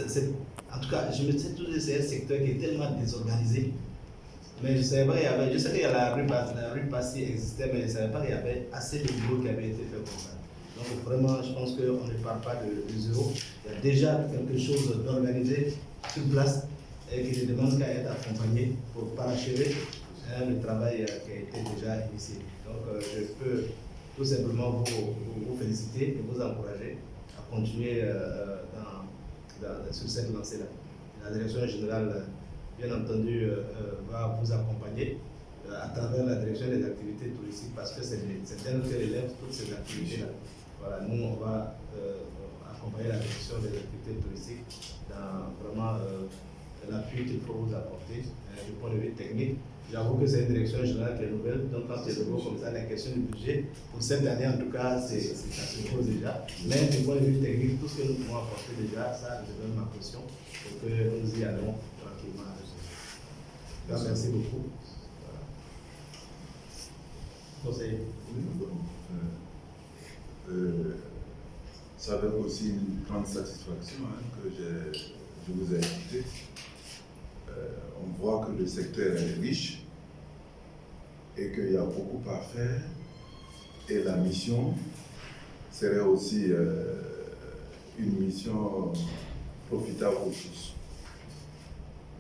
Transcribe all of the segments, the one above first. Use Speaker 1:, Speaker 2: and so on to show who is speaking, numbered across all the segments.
Speaker 1: en tout cas, je me sais toujours que c'est un secteur qui est tellement désorganisé. Mais je ne savais pas, je sais qu'il y a la rue Passy existait, mais je ne savais pas qu'il y avait assez de boulot qui avait été fait pour ça. Donc vraiment, je pense qu'on ne part pas de zéro. Il y a déjà quelque chose d'organisé sur place et qui ne demande qu'à être accompagné pour parachever le travail qui a été déjà initié. Donc je peux tout simplement vous féliciter et vous encourager à continuer sur cette lancée-là. La direction générale, bien entendu, va vous accompagner à travers la direction des activités touristiques parce que c'est elle qui relève toutes ces activités-là. Voilà, nous, on va accompagner la direction des activités touristiques dans vraiment l'appui qu'il faut vous apporter du point de vue technique. J'avoue que c'est une direction générale qui est nouvelle, donc quand c'est nouveau comme ça, la question du budget, pour cette année en tout cas, ça se pose déjà. Mais du point de vue technique, tout ce que nous pouvons apporter déjà, ça, je donne ma caution pour que nous y allons tranquillement. Merci beaucoup. Voilà. Conseiller.
Speaker 2: Ça va aussi une grande satisfaction que je vous ai écouté. On voit que le secteur est riche et qu'il y a beaucoup à faire. Et la mission serait aussi une mission profitable pour tous.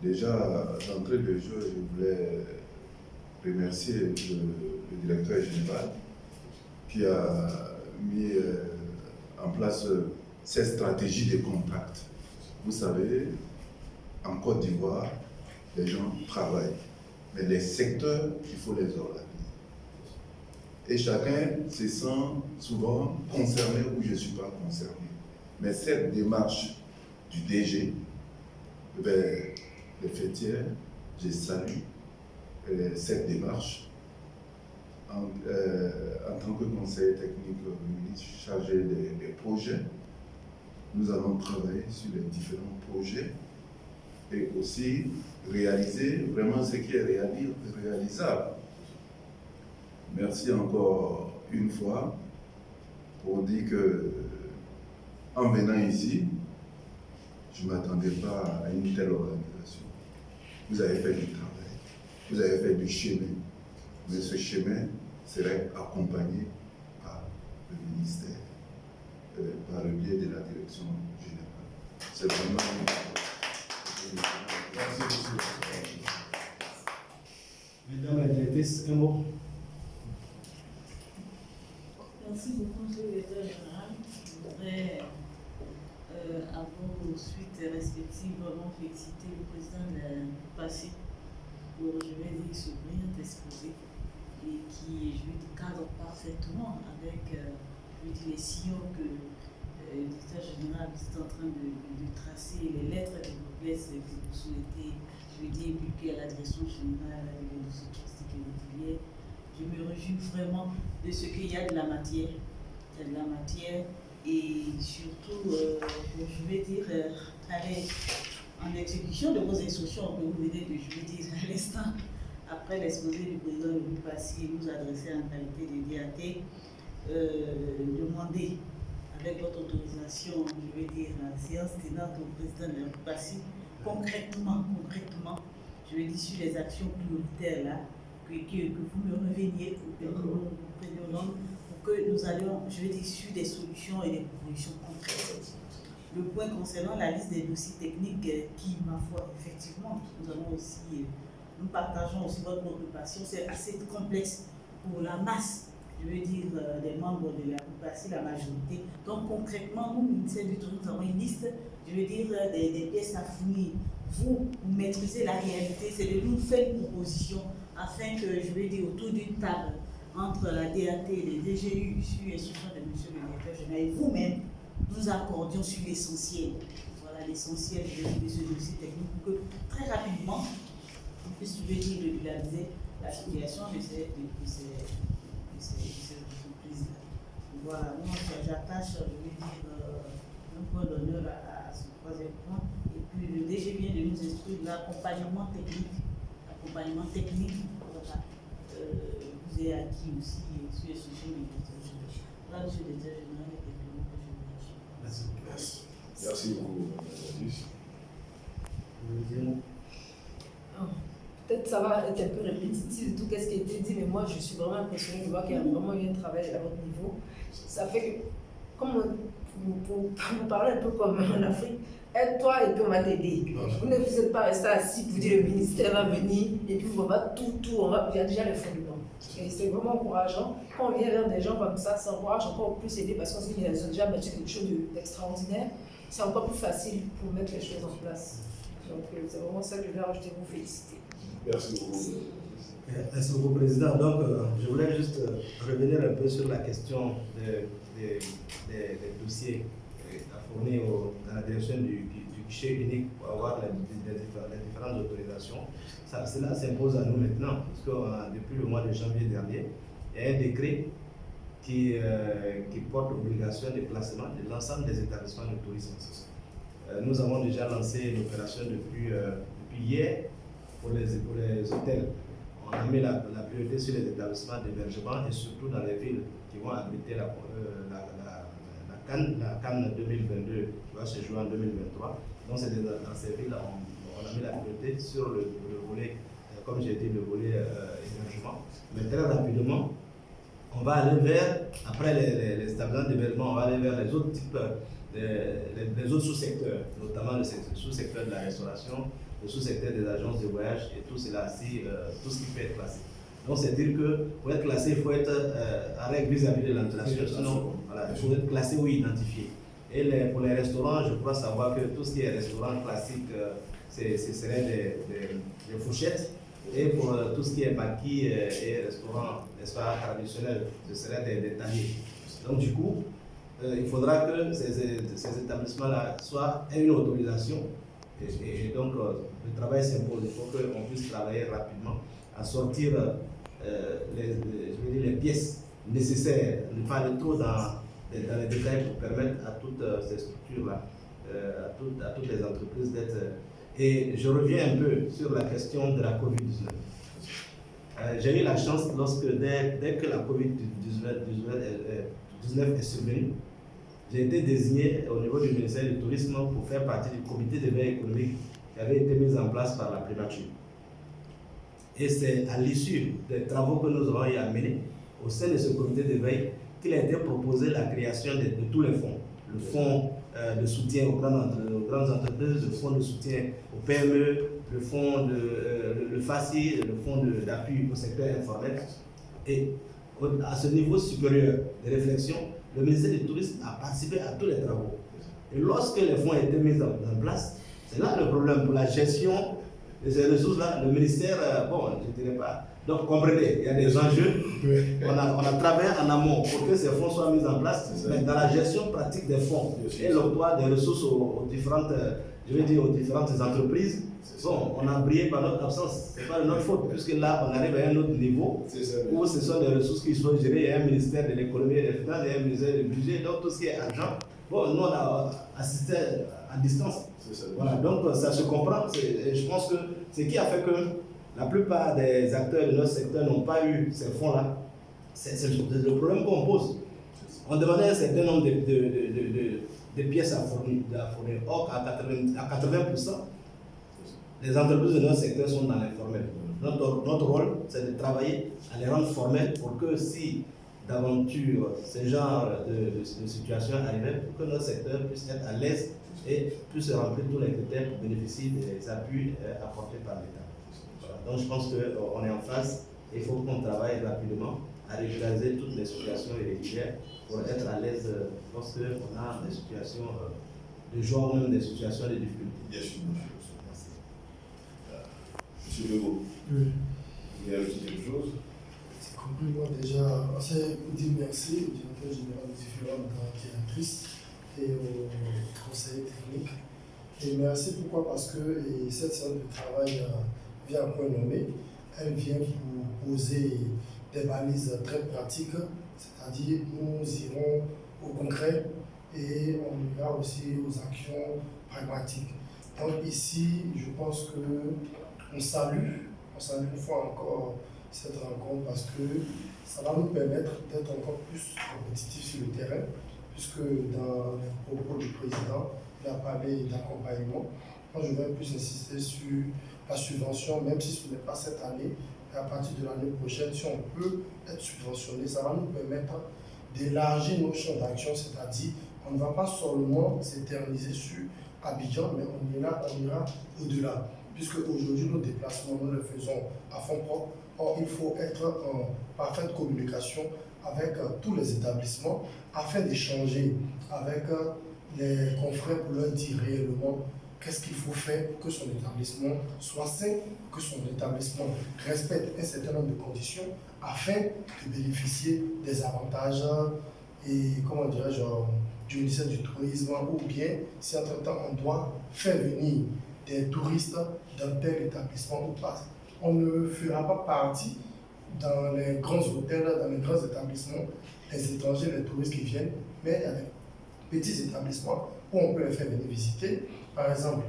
Speaker 2: Déjà, d'entrée de jeu, je voulais remercier le directeur général qui a mis en place cette stratégie de contact. Vous savez, en Côte d'Ivoire, les gens travaillent, mais les secteurs, il faut les organiser. Et chacun se sent souvent concerné ou je ne suis pas concerné. Mais cette démarche du DG, les fêtières, je salue cette démarche. En tant que conseiller technique ministre chargé des projets, nous allons travailler sur les différents projets et aussi réaliser vraiment ce qui est réalisable. Merci encore une fois pour dire que en venant ici, je ne m'attendais pas à une telle organisation. Vous avez fait du travail, vous avez fait du chemin, mais ce chemin serait accompagné par le ministère, par le biais de la direction générale. C'est vraiment
Speaker 1: Mesdames la directrice, un mot.
Speaker 3: Merci beaucoup, monsieur le directeur général. Je voudrais, à vos suites respectives, vraiment féliciter le président de passé pour, je vais dire, ce brillant exposé et qui, je vais dire, cadre parfaitement avec, je vais dire, les sillons que le directeur général est en train de tracer, les lettres de noblesse que vous souhaitez, je vais dire, inculquer à la direction générale de l'industrie touristique et hôtelière. Je me réjouis vraiment de ce qu'il y a de la matière. Il y a de la matière et surtout, je vais dire, aller en exécution de vos instructions que vous venez de, je vais dire, à l'instant, après l'exposé du président Louis Passy, nous adresser en qualité de DAT, demander avec votre autorisation, je vais dire, la séance tenante au président de Louis Passy, concrètement, je vais dire, sur les actions prioritaires là, que vous me reveniez, pour que nous prenions l'ordre, pour que nous allions, je vais dire, sur des solutions et des propositions concrètes. Le point concernant la liste des dossiers techniques qui, ma foi, effectivement, nous avons aussi, nous partageons aussi votre préoccupation, c'est assez complexe pour la masse, je veux dire, des membres de la préoccupation, la majorité. Donc concrètement, nous, ministère du Tourisme, nous avons une liste, je veux dire, des pièces à fournir. Vous maîtrisez la réalité, c'est de nous faire une proposition afin que, je vais dire, autour d'une table, entre la DAT et les DGU, sur l'instruction de M. le directeur général et vous-même, nous accordions sur l'essentiel. Voilà l'essentiel de ce dossier technique pour que très rapidement, on puisse, je vais dire, régulariser la situation de ces entreprises-là. Voilà, moi j'attache, je vais dire, un point d'honneur à ce troisième point. Et puis le DG vient de nous instruire l'accompagnement technique. L'accompagnement technique, voilà, vous est acquis aussi sur les sujets de directeur général. Là, monsieur le directeur général, il y a quelques mots que je vous lâche.
Speaker 1: Merci.
Speaker 2: Merci beaucoup, Mme
Speaker 4: Peut-être ça va être un peu répétitif de tout ce qui a été dit, mais moi je suis vraiment impressionnée de voir qu'il y a vraiment eu un travail à votre niveau. Ça fait que, comme pour vous parler un peu comme en Afrique, aide-toi et puis on va t'aider. Vous ne vous êtes pas resté assis pour dire le ministère va venir et puis on va il y a déjà les fondements. Et c'est vraiment encourageant. Quand on vient vers des gens comme ça encourage encore plus aider parce qu'ils ont déjà battu quelque chose d'extraordinaire. C'est encore plus facile pour mettre les choses en place. Donc c'est vraiment ça que je vais rajouter, vous féliciter.
Speaker 2: Merci beaucoup.
Speaker 1: Merci beaucoup, Président. Donc, je voulais juste revenir un peu sur la question des dossiers à fournir dans la direction du guichet unique pour avoir les différentes autorisations. Cela s'impose à nous maintenant, parce que depuis le mois de janvier dernier, il y a un décret qui porte l'obligation de placement de l'ensemble des établissements de tourisme. Nous avons déjà lancé l'opération depuis hier pour les hôtels. On a mis la priorité sur les établissements d'hébergement et surtout dans les villes qui vont abriter la CAN 2022 qui va se jouer en 2023. Donc c'est dans ces villes on a mis la priorité sur le volet, comme j'ai dit, le volet hébergement. Mais très rapidement, on va aller vers, après les établissements d'hébergement, on va aller vers les autres types, les autres sous-secteurs, notamment le sous-secteur de la restauration, le sous-secteur des agences de voyage et tout cela, tout ce qui peut être classé. Donc c'est dire que pour être classé, il faut être en règle vis-à-vis de l'intégration, sinon voilà, il faut être classé ou identifié. Et pour les restaurants, je crois savoir que tout ce qui est restaurant classique, ce serait des fourchettes. Et pour tout ce qui est maquis et restaurant traditionnel, ce serait des taniers. Donc du coup, il faudra que ces établissements-là aient une autorisation. Et donc, le travail s'impose. Il faut qu'on puisse travailler rapidement à sortir les pièces nécessaires, ne pas aller trop dans les détails pour permettre à toutes ces structures-là, à toutes les entreprises d'être. Et je reviens un peu sur la question de la COVID-19. J'ai eu la chance, dès que la COVID-19 est survenue, j'ai été désigné au niveau du ministère du Tourisme pour faire partie du comité d'éveil économique qui avait été mis en place par la primature. Et c'est à l'issue des travaux que nous avons eu à mener au sein de ce comité d'éveil qu'il a été proposé la création de tous les fonds. Le fonds de soutien aux grandes entreprises, le fonds de soutien aux PME, le fonds le FACI, le fonds d'appui au secteur informel. Et à ce niveau supérieur de réflexion, le ministère du Tourisme a participé à tous les travaux. Et lorsque les fonds ont été mis en place, c'est là le problème pour la gestion de ces ressources-là. Le ministère, je ne dirais pas. Donc, comprenez, il y a des enjeux. On a travaillé en amont pour que ces fonds soient mis en place, mais dans la gestion pratique des fonds et l'octroi des ressources aux différentes entreprises, on a brillé par notre absence. Ce n'est pas de notre faute, puisque là, on arrive à un autre niveau où ce sont des ressources qui sont gérées. Il y a un ministère de l'économie et des finances, il y a un ministère du budget, donc tout ce qui est argent. Nous, on a assisté à distance. Voilà, donc ça se comprend. Et je pense que ce qui a fait que la plupart des acteurs de notre secteur n'ont pas eu ces fonds-là, c'est le problème qu'on pose. On demandait un certain nombre de pièces à fournir. Or, à 80%, les entreprises de notre secteur sont dans l'informel. Notre rôle, c'est de travailler à les rendre formels pour que si d'aventure ce genre de situation arrivait, pour que notre secteur puisse être à l'aise et puisse remplir tous les critères pour bénéficier des appuis apportés par l'État. Voilà. Donc je pense qu'on est en phase et il faut qu'on travaille rapidement à régulariser toutes les situations irrégulières pour être à l'aise lorsqu'on a des situations de joie ou même des situations de difficulté.
Speaker 2: Bien sûr. Monsieur Legault, vous voulez ajouter quelque chose?
Speaker 5: C'est compris, moi déjà, c'est vous dire merci au directeur général du FIRAM qui est actrice et au conseiller technique. Et merci pourquoi? Parce que cette séance de travail vient à point nommé. Elle vient pour poser des balises très pratiques, c'est-à-dire nous irons au concret et on ira aussi aux actions pragmatiques. Donc ici, je pense que on salue une fois encore cette rencontre parce que ça va nous permettre d'être encore plus compétitifs sur le terrain, puisque dans les propos du président, il a parlé d'accompagnement. Moi, je vais plus insister sur la subvention, même si ce n'est pas cette année, mais à partir de l'année prochaine, si on peut être subventionné, ça va nous permettre d'élargir nos champs d'action, c'est-à-dire on ne va pas seulement s'éterniser sur Abidjan, mais on ira au-delà. Puisque aujourd'hui, nos déplacements, nous les faisons à fond propre. Or, il faut être en parfaite communication avec tous les établissements afin d'échanger avec les confrères pour leur dire réellement qu'est-ce qu'il faut faire pour que son établissement soit sain, que son établissement respecte un certain nombre de conditions afin de bénéficier des avantages et, comment dirais-je, du ministère du Tourisme, ou bien si entre-temps on doit faire venir des touristes dans tel établissement ou pas. On ne fera pas partie dans les grands hôtels, dans les grands établissements, les étrangers, les touristes qui viennent, mais il y a des petits établissements où on peut les faire venir visiter. Par exemple,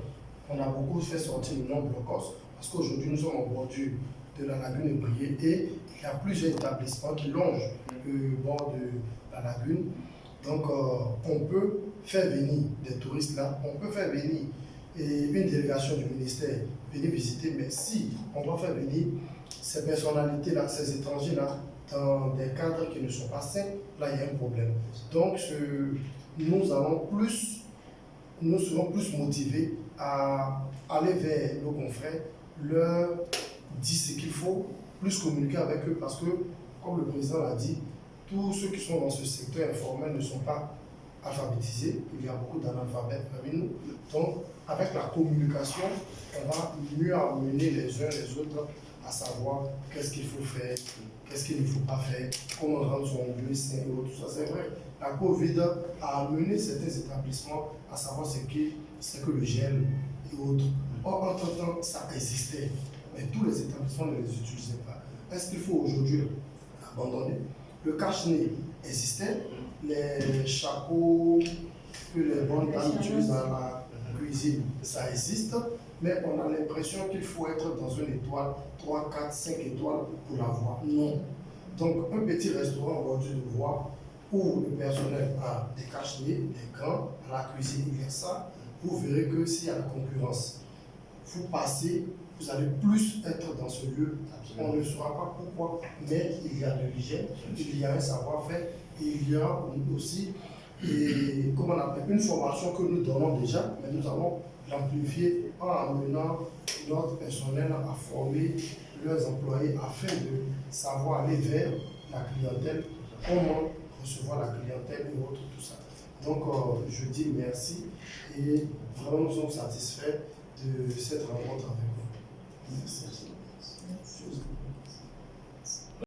Speaker 5: on a beaucoup fait sortir le nom Blocos, parce qu'aujourd'hui nous sommes au bordure de la lagune Ébrié et il y a plusieurs établissements qui longent le bord de la lagune. Donc on peut faire venir des touristes là, on peut faire venir une délégation du ministère venir visiter, mais si on doit faire venir ces personnalités-là, ces étrangers-là, dans des cadres qui ne sont pas sains, là il y a un problème. Donc nous serons plus motivés à aller vers nos confrères, leur dire ce qu'il faut, plus communiquer avec eux, parce que, comme le président l'a dit, tous ceux qui sont dans ce secteur informel ne sont pas alphabétisés. Il y a beaucoup d'analphabètes parmi nous. Donc, avec la communication, on va mieux amener les uns les autres à savoir qu'est-ce qu'il faut faire, qu'est-ce qu'il ne faut pas faire, comment rendre son lieu sain et tout ça. C'est vrai, la Covid a amené certains établissements à savoir ce que le gel et autres. Or, entre-temps, ça existait, mais tous les établissements ne les utilisaient pas. Est-ce qu'il faut aujourd'hui abandonner? Le cache-nez existait, les chapeaux que les bonnes dames utilisent dans la cuisine, ça existe, mais on a l'impression qu'il faut être dans une étoile, 3, 4, 5 étoiles pour l'avoir. Non. Donc, un petit restaurant aujourd'hui de voir où le personnel a des cache-nez, des gants, à la cuisine, il y a ça, vous verrez que s'il y a la concurrence, vous passez, vous allez plus être dans ce lieu. On ne saura pas pourquoi, mais il y a de l'hygiène, il y a un savoir-faire, et il y a aussi comment on appelle, une formation que nous donnons déjà, mais nous allons l'amplifier en amenant notre personnel à former leurs employés afin de savoir aller vers la clientèle, comment recevoir la clientèle et autres, tout ça. Donc, je dis merci et vraiment nous sommes satisfaits de cette rencontre avec vous. Merci.